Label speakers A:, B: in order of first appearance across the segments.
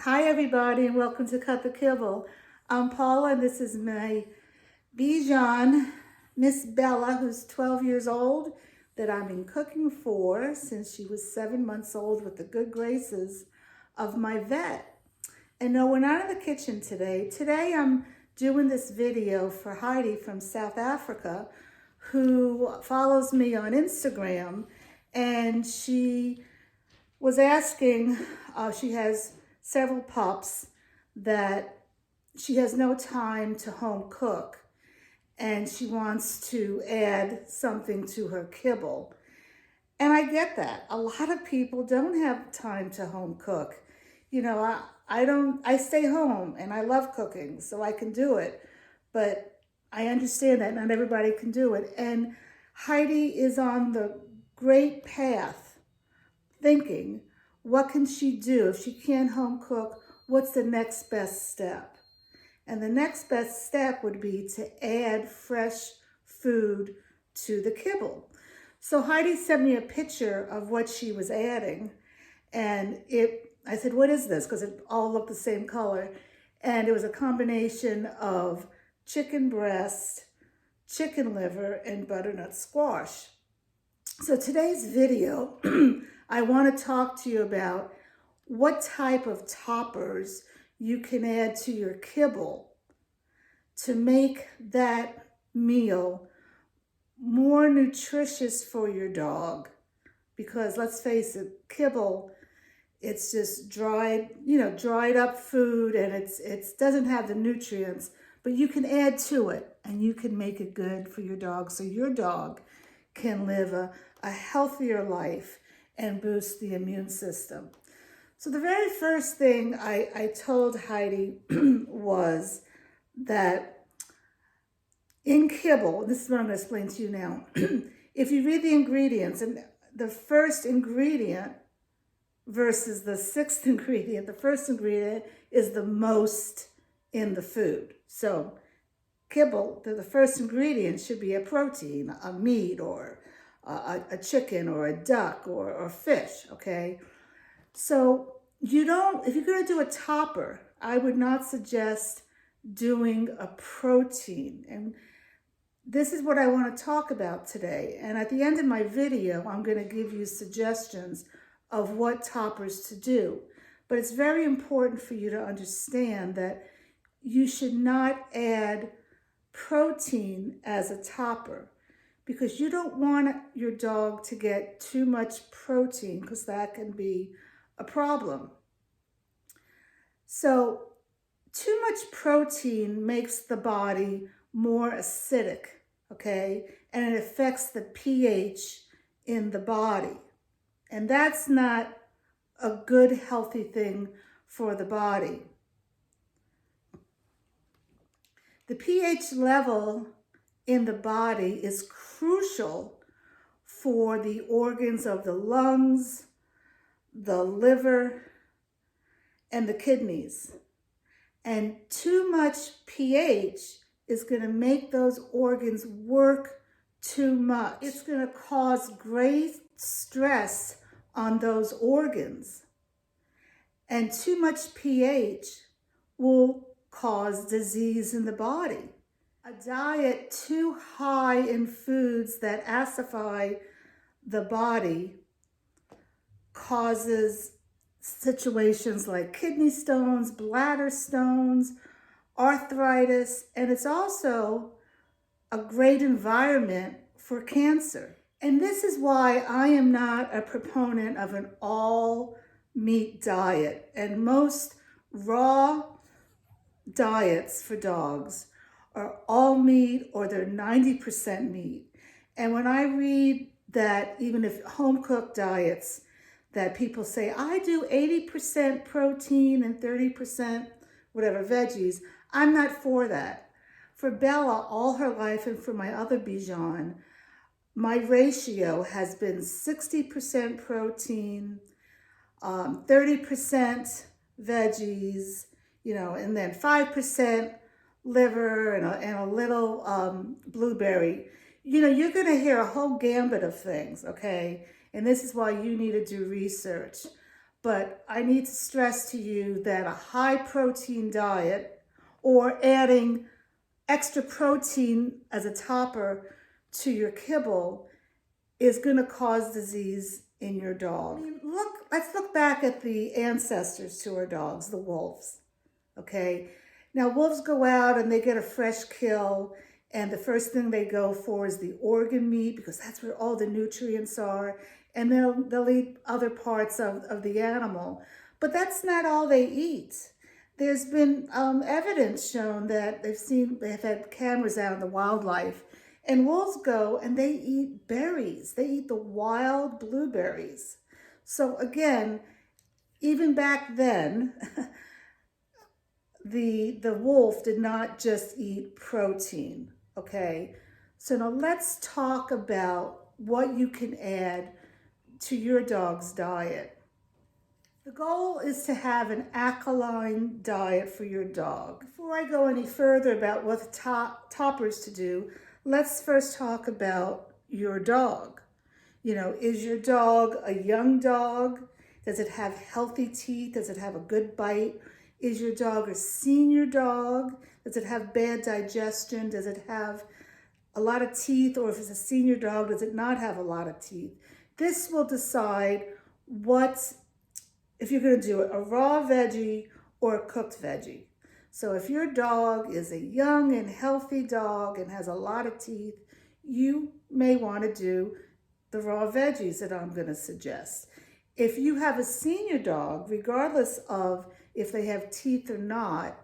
A: Hi everybody and welcome to Cut the Kibble. I'm Paula and this is my Bijan, Miss Bella, who's 12 years old, that I've been cooking for since she was 7 months old with the good graces of my vet. And no, we're not in the kitchen today. Today I'm doing this video for Heidi from South Africa, who follows me on Instagram, and she was asking, she has several pups that she has no time to home cook, and she wants to add something to her kibble. And I get that. A lot of people don't have time to home cook. You know, I stay home and I love cooking, so I can do it. But I understand that not everybody can do it. And Heidi is on the great path thinking, what can she do? If she can't home cook, what's the next best step? And the next best step would be to add fresh food to the kibble. So Heidi sent me a picture of what she was adding, and I said, what is this? Because it all looked the same color. And it was a combination of chicken breast, chicken liver, and butternut squash. So today's video, I want to talk to you about what type of toppers you can add to your kibble to make that meal more nutritious for your dog. Because let's face it, kibble, it's just dried up food, and it doesn't have the nutrients, but you can add to it and you can make it good for your dog so your dog can live a healthier life and boost the immune system. So the very first thing I told Heidi was that in kibble, this is what I'm going to explain to you now. If you read the ingredients, and the first ingredient versus the sixth ingredient, the first ingredient is the most in the food. So kibble, the first ingredient should be a protein, a meat, or a chicken, or a duck, or fish, okay? So if you're going to do a topper, I would not suggest doing a protein. And this is what I want to talk about today. And at the end of my video, I'm going to give you suggestions of what toppers to do. But it's very important for you to understand that you should not add protein as a topper, because you don't want your dog to get too much protein, because that can be a problem. So too much protein makes the body more acidic, okay? And it affects the pH in the body. And that's not a good, healthy thing for the body. The pH level in the body is crucial for the organs of the lungs, the liver, and the kidneys. And too much pH is going to make those organs work too much. It's going to cause great stress on those organs. And too much pH will cause disease in the body. A diet too high in foods that acidify the body causes situations like kidney stones, bladder stones, arthritis, and it's also a great environment for cancer. And this is why I am not a proponent of an all meat diet. And most raw diets for dogs are all meat, or they're 90% meat. And when I read that, even if home cooked diets, that people say, I do 80% protein and 30% whatever veggies, I'm not for that. For Bella, all her life, and for my other Bijan, my ratio has been 60% protein, 30% veggies, and then 5% liver and a little blueberry. You're going to hear a whole gambit of things, okay? And this is why you need to do research. But I need to stress to you that a high protein diet or adding extra protein as a topper to your kibble is going to cause disease in your dog. Let's look back at the ancestors to our dogs, the wolves. Okay, now wolves go out and they get a fresh kill, and the first thing they go for is the organ meat because that's where all the nutrients are, and they'll eat other parts of the animal. But that's not all they eat. There's been evidence shown that they've had cameras out in the wildlife, and wolves go and they eat berries. They eat the wild blueberries. So again, even back then, the wolf did not just eat protein, okay? So now let's talk about what you can add to your dog's diet. The goal is to have an alkaline diet for your dog. Before I go any further about what toppers to do, let's first talk about your dog. You know, is your dog a young dog? Does it have healthy teeth? Does it have a good bite? Is your dog a senior dog? Does it have bad digestion? Does it have a lot of teeth? Or if it's a senior dog, does it not have a lot of teeth? This will decide if you're going to do it, a raw veggie or a cooked veggie. So if your dog is a young and healthy dog and has a lot of teeth, you may want to do the raw veggies that I'm going to suggest. If you have a senior dog, regardless of if they have teeth or not,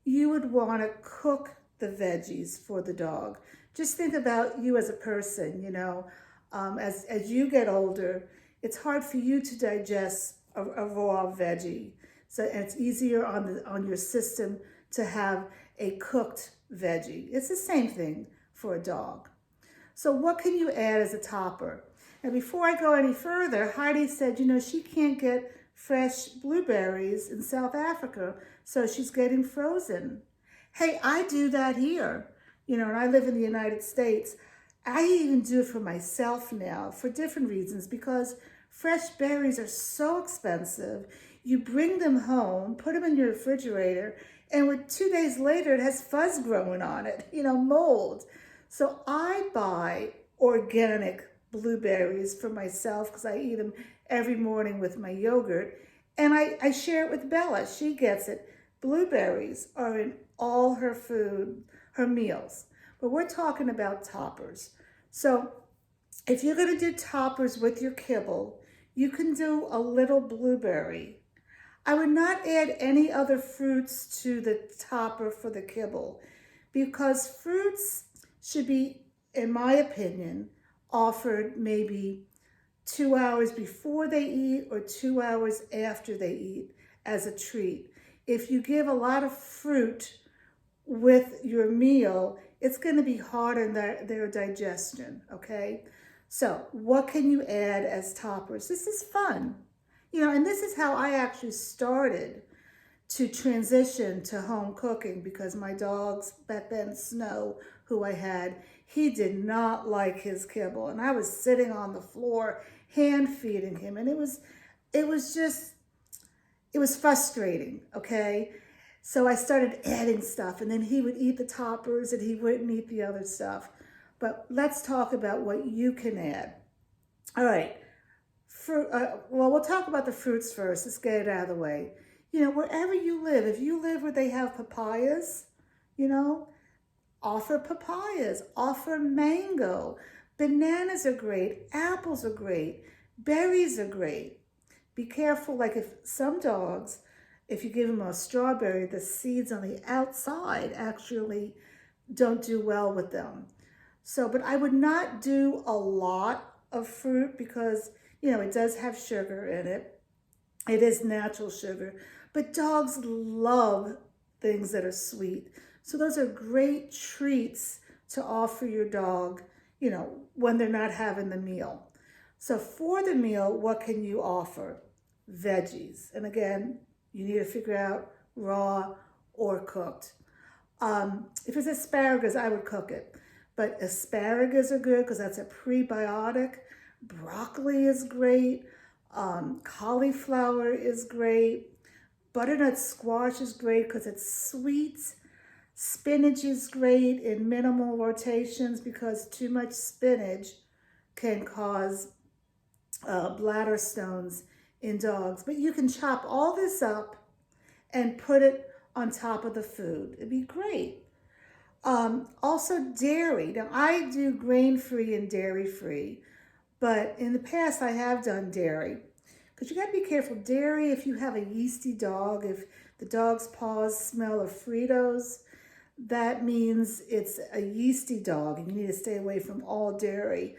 A: you would want to cook the veggies for the dog. Just think about you as a person, you know, as you get older, it's hard for you to digest a raw veggie. So it's easier on your system to have a cooked veggie. It's the same thing for a dog. So what can you add as a topper? And before I go any further, Heidi said, you know, she can't get fresh blueberries in South Africa, so she's getting frozen. Hey, I do that here. You know, and I live in the United States. I even do it for myself now for different reasons because fresh berries are so expensive. You bring them home, put them in your refrigerator, and 2 days later it has fuzz growing on it, you know, mold. So I buy organic blueberries for myself because I eat them every morning with my yogurt, and I share it with Bella. She gets it. Blueberries are in all her food, her meals. But we're talking about toppers. So if you're going to do toppers with your kibble, you can do a little blueberry. I would not add any other fruits to the topper for the kibble because fruits should be, in my opinion, offered maybe 2 hours before they eat or 2 hours after they eat as a treat. If you give a lot of fruit with your meal, it's going to be hard on their digestion, okay? So what can you add as toppers? This is fun. You know, and this is how I actually started to transition to home cooking because my dogs, back then, Snow, who I had, he did not like his kibble. And I was sitting on the floor hand feeding him. And it was frustrating, okay? So I started adding stuff and then he would eat the toppers and he wouldn't eat the other stuff. But let's talk about what you can add. All right. Well, we'll talk about the fruits first. Let's get it out of the way. You know, wherever you live, if you live where they have papayas, you know, offer papayas, offer mango. Bananas are great. Apples are great. Berries are great. Be careful, like if some dogs, if you give them a strawberry, the seeds on the outside actually don't do well with them. So, but I would not do a lot of fruit because, you know, it does have sugar in it. It is natural sugar, but dogs love things that are sweet. So those are great treats to offer your dog, you know, when they're not having the meal. So for the meal, what can you offer? Veggies. And again, you need to figure out raw or cooked. If it's asparagus, I would cook it. But asparagus are good because that's a prebiotic. Broccoli is great. Cauliflower is great. Butternut squash is great because it's sweet. Spinach is great in minimal rotations because too much spinach can cause bladder stones in dogs. But you can chop all this up and put it on top of the food. It'd be great. Also dairy. Now I do grain-free and dairy-free, but in the past I have done dairy. Because you got to be careful. Dairy, if you have a yeasty dog, if the dog's paws smell of Fritos, that means it's a yeasty dog and you need to stay away from all dairy.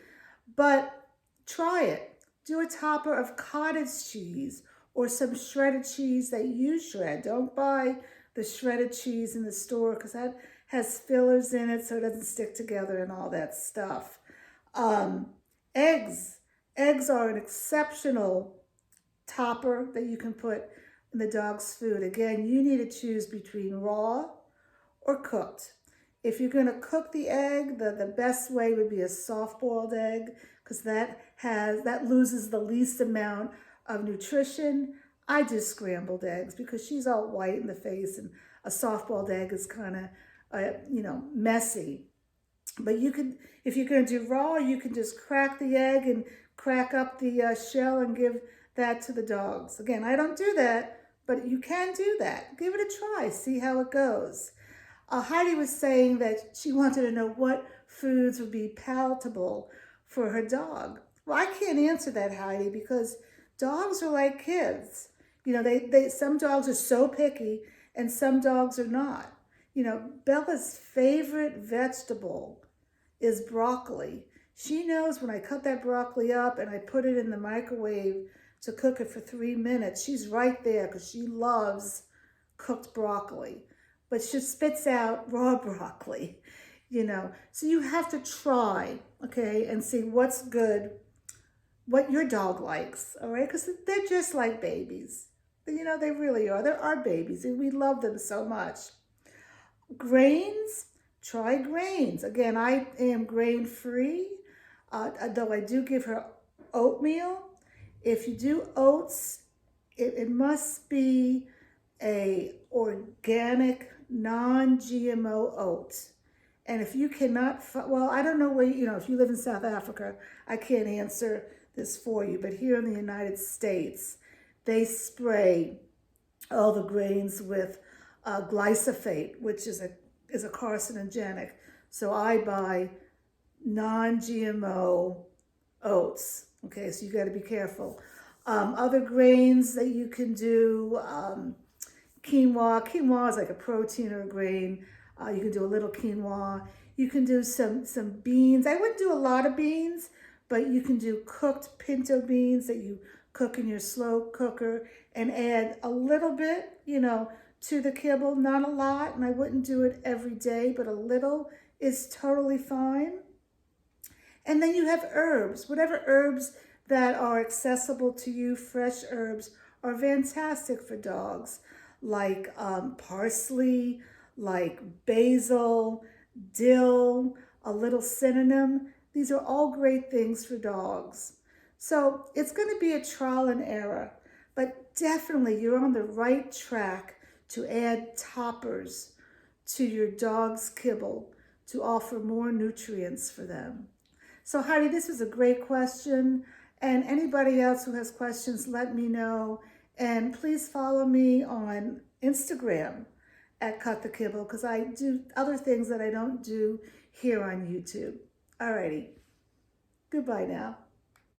A: But try it. Do a topper of cottage cheese or some shredded cheese that you shred. Don't buy the shredded cheese in the store because that has fillers in it so it doesn't stick together and all that stuff. Eggs. Eggs are an exceptional topper that you can put in the dog's food. Again, you need to choose between raw or cooked. If you're going to cook the egg, the best way would be a soft-boiled egg because that loses the least amount of nutrition. I do scrambled eggs because she's all white in the face and a soft-boiled egg is kind of, messy. But you could, if you're going to do raw, you can just crack the egg and crack up the shell and give that to the dogs. Again, I don't do that, but you can do that. Give it a try. See how it goes. Heidi was saying that she wanted to know what foods would be palatable for her dog. Well, I can't answer that, Heidi, because dogs are like kids. Some dogs are so picky and some dogs are not. Bella's favorite vegetable is broccoli. She knows when I cut that broccoli up and I put it in the microwave to cook it for 3 minutes, she's right there because she loves cooked broccoli. But she spits out raw broccoli, So you have to try, okay, and see what's good, what your dog likes, all right? Because they're just like babies. They really are. They're our babies, and we love them so much. Grains, try grains. Again, I am grain-free, though I do give her oatmeal. If you do oats, it must be a organic, non-GMO oats. And if you cannot, well, I don't know where, if you live in South Africa, I can't answer this for you. But here in the United States, they spray all the grains with glyphosate, which is a carcinogenic. So I buy non-GMO oats. Okay, so you got to be careful. Other grains that you can do, quinoa. Quinoa is like a protein or a grain. You can do a little quinoa. You can do some beans. I wouldn't do a lot of beans, but you can do cooked pinto beans that you cook in your slow cooker and add a little bit, to the kibble. Not a lot, and I wouldn't do it every day, but a little is totally fine. And then you have herbs. Whatever herbs that are accessible to you, fresh herbs, are fantastic for dogs, like parsley, like basil, dill, a little cinnamon. These are all great things for dogs. So it's going to be a trial and error, but definitely you're on the right track to add toppers to your dog's kibble to offer more nutrients for them. So Heidi, this was a great question. And anybody else who has questions, let me know. And please follow me on Instagram at Cut the Kibble because I do other things that I don't do here on YouTube. Alrighty. Goodbye now.